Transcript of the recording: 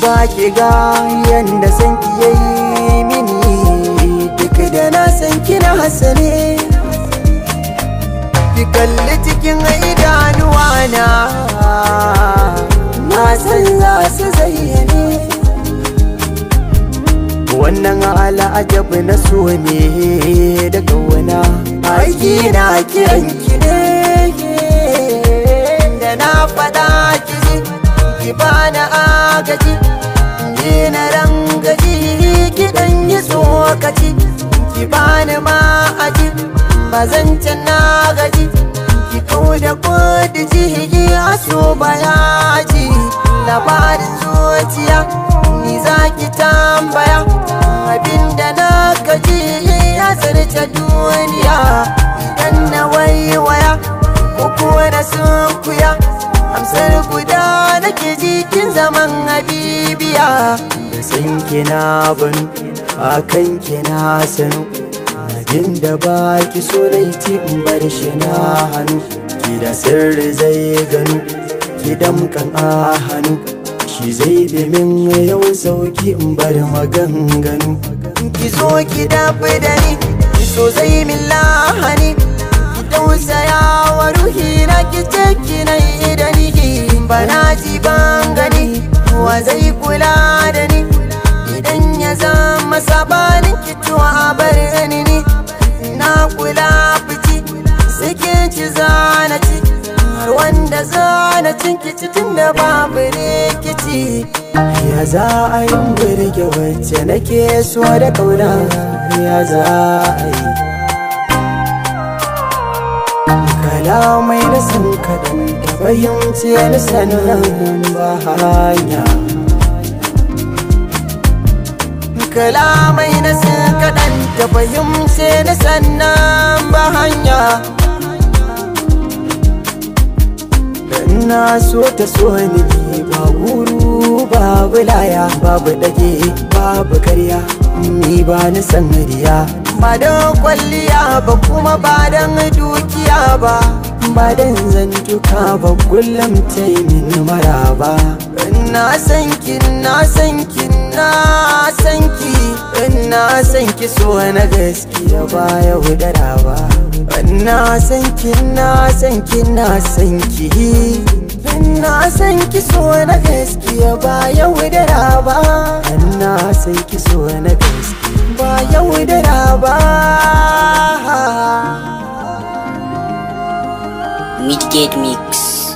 duba ki ga yanda san ki yayi mini, duk da na san kina hasane. Ki kalli cikin idanuwa na san za su zayyane. Wannan al'ajab na so ne da kauna, aiki na kiran ki ne. Da na faɗa ki ji, ki bani agaji, ni na rangaji, ki ɗan yi tsokaci, ki bani ma'aji, ba zan can na gaji, ki kauda kudi ji a so bayaji. Labarin zuciya ni za ki tambaya, abinda na gaji ya zarce duniya. Idan na waiwaya ko kuwa na sunkuya, amsar guda nake jikin zaman habibiya. Da san kina banu akan kina sanu, abinda ba ki so laiti in bar shi na hannu. Ki da sirri zai ganu, ki damkan a hannu, shi zai bi min yau sauki in bar maganganu. Ki zo ki dafi da ni, ki so zai min lahani, ki tausaya wa ruhi na, ki ce ki na yi da ni. Bana ji ban gani wa zai kula da ni, idan ya zama sabanin ki tuwa bar ni. Na kula fici sai ki ci zana ci, har wanda zana cin ki cikin da babu rikici. Ya za a yi burge wacce nake so da kauna, ya za a yi kalamai na san kaɗan da fahimce ni sannan ba hanya. Kalamai na san kaɗan da fahimce ni sannan ba hanya. Na so ta so ni ba guru babu laya, babu dage babu karya, ni ba ni san riya. Ba don kwalliya ba kuma ba don dukiya ba, ba don zantuka ba kullum ta yi min maraba. Na san ki, na san ki, na san ki, na san ki so na gaskiya ba yaudara ba. Na san ki, na san ki, na san ki, na san ki so na gaskiya ba yaudara ba. Na san ki so na gaskiya ba yaudara ba. Midgate Mix.